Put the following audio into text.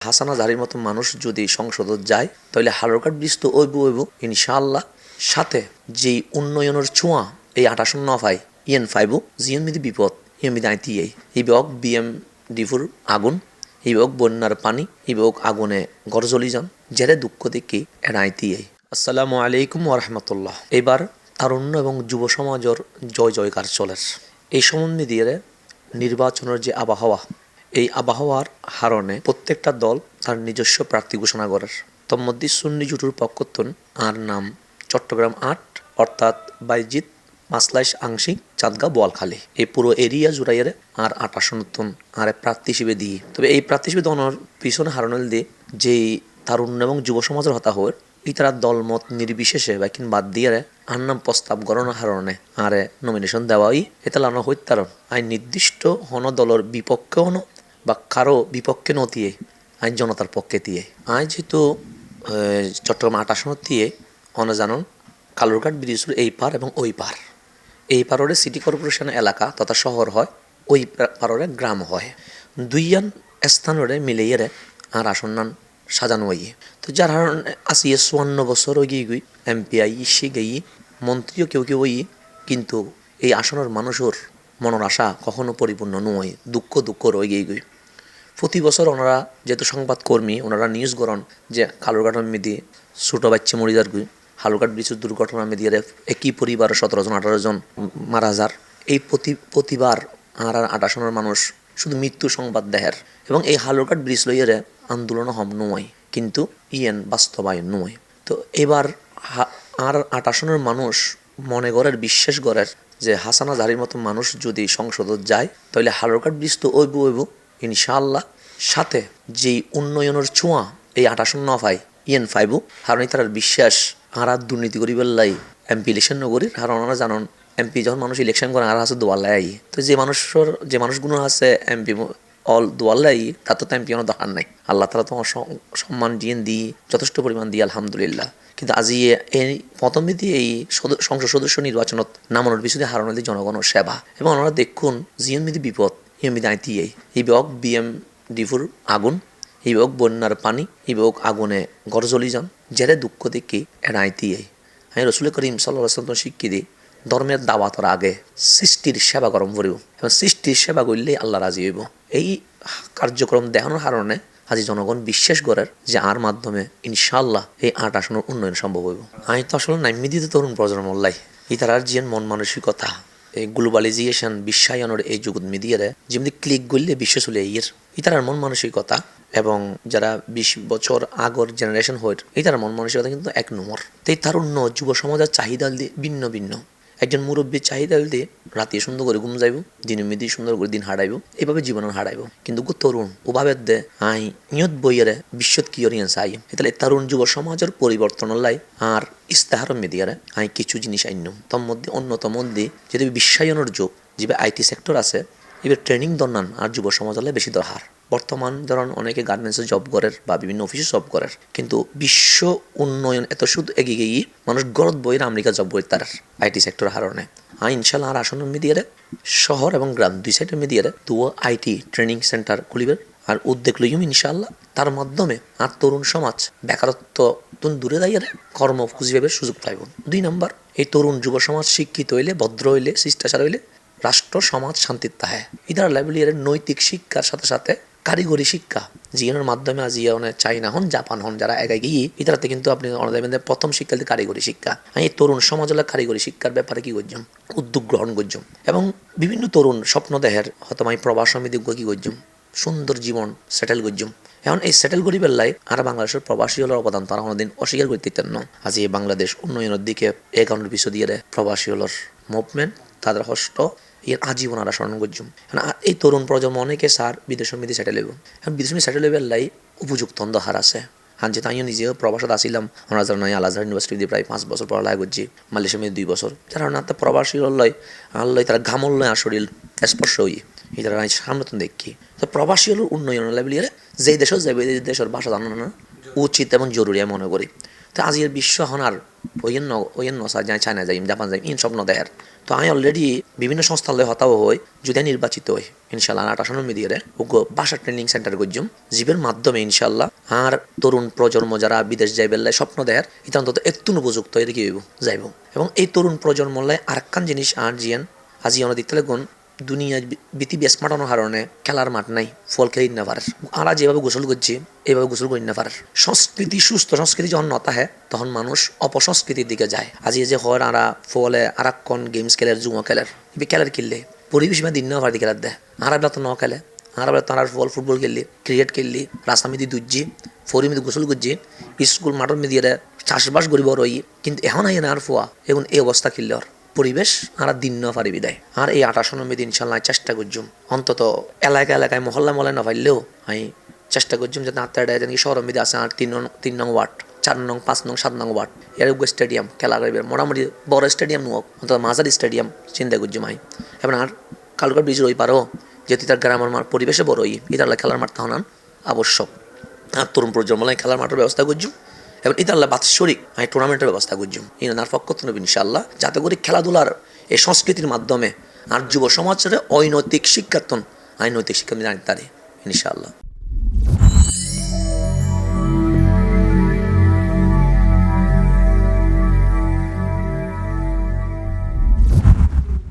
হাসান আজহারির মতো মানুষ যদি সংসদত যায় তাহলে হালুরঘাট ব্রিজ তো ওইব ইনশাআল্লাহ। সাথে যেই উন্নয়নের ছোঁয়া এই 28 নফাই ইয়েন ফাইব জিয়ন মিদি বিপদ ইয়েন মিদি আইতি এই বক বিএম ডিফুর আগুন এই বক বন্যার পানি এই বক আগুনে ঘর জ্বলি যান জেরে দুঃখ দেখি এরা আইতি। আসসালামু আলাইকুম ওরহমতুল্লাহ। এবার তারুণ্য এবং যুব সমাজের জয় জয়কার চলের এই সম্বন্ধে দিয়ে নির্বাচনের যে আবহাওয়া, এই আবহাওয়ার হারণে প্রত্যেকটা দল তার নিজস্ব প্রার্থী ঘোষণা করার তন্মধ্যে সুন্নি জুটুর পক্ষতন আর নাম চট্টগ্রাম 8 অর্থাৎ বাইজিৎ মাসলাইশ আংশিক চাঁদগাঁও বোয়ালখালী এই পুরো এরিয়া জুড়াইয়ের আর 28 নতুন আর প্রার্থী হিসেবে দিয়ে। তবে এই প্রার্থী হিসেবে দনের পিছনে হারণেল দিয়ে যেই তারুণ্য এবং যুব সমাজের হতা হওয়ার ইতারা দলমত নির্বিশেষে বা কিন বাদ দিয়ে আর নাম প্রস্তাব গণনা হারণে আরে নমিনেশন দেওয়াই এটা লানো হইত তারণ আইন নির্দিষ্ট হন দলের বিপক্ষে হন বা কারো বিপক্ষে নতিয়ে আইন জনতার পক্ষে দিয়ে আই যেহেতু চট্টগ্রাম 28 দিয়ে অনে জানন কালুরঘাট ব্রিজের এই পার এবং ওই পার, এই পারে সিটি কর্পোরেশন এলাকা তথা শহর হয়, ওই পারে গ্রাম হয়, দুইয়ান স্থানরে মিলিয়ে আর আসন্নান সাজানো হইয়ে। তো যার কারণে আসিয়ে 54 বছর গিয়ে গই এমপি আই ইসে গিয়ে মন্ত্রীও কেউ ওই, কিন্তু এই আসনের মানুষের মনের আশা কখনো পরিপূর্ণ নয়, দুঃখ রয়ে গিয়ে প্রতি বছর ওনারা যেহেতু সংবাদকর্মী ওনারা নিউজ করেন যে কালুরঘাটের মেদি ছোটো বাচ্চা মরিদার গুই হালুরঘাট ব্রিজের দুর্ঘটনার মেদিয়ে একই পরিবারের 17 জন 18 জন মারা যার। এই প্রতিবার আর 28 মানুষ শুধু মৃত্যু সংবাদ দেহের এবং এই হালুরঘাট ব্রিজ লইয়ের আন্দোলন হম নয়, কিন্তু বাস্তবায়ন নয়। তো এবার আর 28 মানুষ মনে করের বিশ্বাস করের যে হাসান আজহারির মতো মানুষ যদি সংসদত যায় তাহলে হালুরঘাট ব্রিজ তো ওইব ইনশাআল্লাহ। সাথে যেই উন্নয়নের ছোঁয়া এই 28 নফাই ইয়েন ফাইব কারণ তার বিশ্বাস আর দুর্নীতি করিবার লাই এমপি ইলেকশন নগরীর আর ওনারা জানন এমপি যখন মানুষ ইলেকশন করে আর আছে দোয়াল্লাই তো যে মানুষগুলো আছে এমপি অল দোয়াল্লাই তার তো এমপি কোনো দরকার নাই, আল্লাহ তালা তো সম্মান দিয়ে যথেষ্ট পরিমাণ দিয়ে আলহামদুলিল্লাহ। কিন্তু আজি এই প্রথম বিধি এই সংসদ সদস্য নির্বাচনত নামানোর পিছনে হারানো দিয়ে জনগণের সেবা এবং ওনারা দেখুন জিয়ন মিদি বিপদ ইয়ন মিদি আইতি এই বক বিএম ডিফুর আগুন এই বক বন্যার পানি এই বক আগুনে ঘর জ্বলি যান জেরে দুঃখ দেখি এরা আইতি। আমি রসুল করিম সাল্লাল্লাহু আলাইহি ওয়াসাল্লাম শিক্ষি দিই ধর্মের দাওয়াতর আগে সৃষ্টির সেবা গরম করিব এবং সৃষ্টির সেবা করলেই আল্লাহ রাজি হইব। এই কার্যক্রম দেখানোর কারণে আজি জনগণ বিশ্বাস করার যে আর মাধ্যমে ইনশাআল্লাহ এই 28 উন্নয়ন সম্ভব হইব। আমি তো আসলে নাইমি দিতে তরুণ প্রজন্ম লাই ইতারার জিয়ান মন মানসিকতা এই গ্লোবালাইজেশন বিশ্বায়নের এই যুগত মিডিয়ারে যেমনি ক্লিক করলে বিশ্ব চলে ইতারার মন মানসিকতা এবং যারা 20 বছর আগর জেনারেশন হয় ইতার মন মানসিকতা কিন্তু এক নম্বর। তাই তারুণ্য যুব সমাজের চাহিদা দিয়ে ভিন্ন একজন মুরব্বীর চাহিদা দিয়ে রাতে সুন্দর করে ঘুম যাইব, দিনের মেদি সুন্দর করে দিন হারাইব, এইভাবে জীবন হারাইব। কিন্তু তরুণ ওভাবে দে আই নিয়ত বইয়ারে বিশ্বত কি অরিয়েন্স আই তাহলে তারুণ যুব সমাজের পরিবর্তন লাই আর ইস্তাহার মেদিয়ারে আই কিছু জিনিস আইনম তার মধ্যে অন্যতম যদি বিশ্বায়নের যুগ যে আইটি সেক্টর আছে এবার ট্রেনিং দরনান আর যুব সমাজ হলে বেশি দরকার। বর্তমান ধরুন অনেকে গার্মেন্টসে জব করের বা বিভিন্ন অফিসে জব করের, কিন্তু বিশ্ব উন্নয়ন এত শুধু এগিয়ে গিয়ে মানুষ গরত বইয়ের আমেরিকা জব বই তার আইটি সেক্টরের হারণে ইনশাল্লাহ আর আসন্ন মিডিয়ারে শহর এবং গ্রাম দুই সাইডের মিডিয়ারে দুও আইটি ট্রেনিং সেন্টার খুলিবের আর উদ্যোগ লইম ইনশাল্লাহ। তার মাধ্যমে আর তরুণ সমাজ বেকারত্ব দূরে দাঁড়িয়ে কর্ম খুঁজিবে সুযোগ পাইব। 2 নম্বর এই তরুণ যুব সমাজ শিক্ষিত হইলে ভদ্র হইলে শিষ্টাচার হইলে রাষ্ট্র সমাজ শান্তির তাহে ইদার লেভেলের নৈতিক শিক্ষার সাথে সাথে কারিগরি শিক্ষা জীবনের মাধ্যমে আজ চাইনা হন জাপান হন যারা এগাই গিয়ে ইতারাতে কিন্তু আপনি প্রথম শিক্ষা দিতে কারিগরি শিক্ষা। আমি এই তরুণ সমাজ হলে কারিগরি শিক্ষার ব্যাপারে কি করছম উদ্যোগ গ্রহণ করছম এবং বিভিন্ন তরুণ স্বপ্ন দেহের হয়তো আমি প্রবাস সমিতি কি করছম সুন্দর জীবন সেটেল করছম। এখন এই সেটেল করি বেলায় আর বাংলাদেশের প্রবাসী হলের অবদান তারা কোনোদিন অস্বীকার করতে দিতেন না। আজ এই বাংলাদেশ উন্নয়নের দিকে একাউন্টের পিছু দিয়ে প্রবাসী হলের মুভমেন্ট তাদের হস্ত এর আজীবন আর স্মরণ করছুম। এই তরুণ প্রজন্ম অনেকে স্যার বিদেশ মেদি সেটেল হইব এখন বিদেশ সেটেল হইবার লাই উপযুক্ত হার আছে। যেহেতু আমিও নিজেও প্রবাসত আসিলাম আমরা জানো আল আজহার ইউনিভার্সিটি দিয়ে প্রায় 5 বছর পড়ালেখা করছি, মালয়েশিয়া মেয়ে 2 বছর যারা না তা প্রবাসী লয় আল্লাহ তারা ঘামল লয় আর শরীর স্পর্শ হই এই তারা সামনে তো দেখি। তো প্রবাসী হল উন্নয়ন লেভেলিয়ারে যেই দেশের যাবে এই দেশের ভাষা জানানো উচিত এবং জরুরি আমি মনে করি। তো আজির বিশ্ব হনার ওয়েন নসা যায় চায়না যাই জাপান যাই ইন স্বপ্ন দেয়ার তো আমি অলরেডি বিভিন্ন সংস্থালয় হতাও হই যদি নির্বাচিত হই ইনশাল্লাহ 28 মিডিয়ারে ওগো ভাষা ট্রেনিং সেন্টার গজ্জুম জীবের মাধ্যমে ইনশাল্লাহ আর তরুণ প্রজন্ম যারা বিদেশ যাই বেলায় স্বপ্ন দেয়ার এটা অন্তত একটু উপযুক্ত এদিকে যাইব এবং এই তরুণ প্রজন্মলায় আরেকখান জিনিস আর জিয়ান আজি অনেক দিকতে গুণ দুনিয়া পৃথিবী স্মার্টানোর কারণে খেলার মাঠ নাই ফল খেয়ে না পারে আমরা যেভাবে গোসল করছি এইভাবে গোসল করি না পারে সংস্কৃতি সুস্থ সংস্কৃতি যখন নতা হয় তখন মানুষ অপসংস্কৃতির দিকে যায় আজি যে হয় আরা ফলে আরাক্ষণ গেমস খেলের জুয়া খেলার খেলার কিনলে পরিবেশ দিন না পারি খেলার দেয় আরা বেলা তো ন খেলে আরা বেলা তার ফল ফুটবল খেললি ক্রিকেট খেললি রাস্তা মিদি দুজি ফরি মিদি গোসল করছি স্কুল মাঠের মিদিয়ে চাষবাস করিব রই কিন্তু এখন আই না আর ফোয়া এখন এই অবস্থা খেললে পরিবেশ আর দিন না পারি বিদায় আর এই 28 দিন ইনশাল্লাহ চেষ্টা করছুম অন্তত এলাকায় মহল্লা না পাইলেও আমি চেষ্টা করছুম যাতে আত্মাটা যেন শহরের মধ্যে আছে আর 3 নং ওয়ার্ড 4 নং 5 নং 7 নং ওয়ার্ড এর স্টেডিয়াম খেলা করবে মোটামুটি বড় স্টেডিয়াম নোক অন্তত মাঝারি স্টেডিয়াম চিন্তা করছুম আমি এবং আর কালকার ব্রিজ রই পারো যেহেতু তার গ্রামের পরিবেশে বড় ইতার খেলার মাঠ তখন আবশ্যক আর তরুণ প্রজন্মলাই খেলার মাঠের ব্যবস্থা করছুম এবং ইতাল্লাহ বাৎসরিক আমি টুর্নামেন্টের ব্যবস্থা করছুম ইনার পক্ষ থেকে ইনশাল্লাহ যাতে করে খেলাধুলার এই সংস্কৃতির মাধ্যমে আর যুব সমাজের অনৈতিক শিক্ষার্থন নৈতিক শিক্ষা জানতে পারে ইনশাআল্লাহ।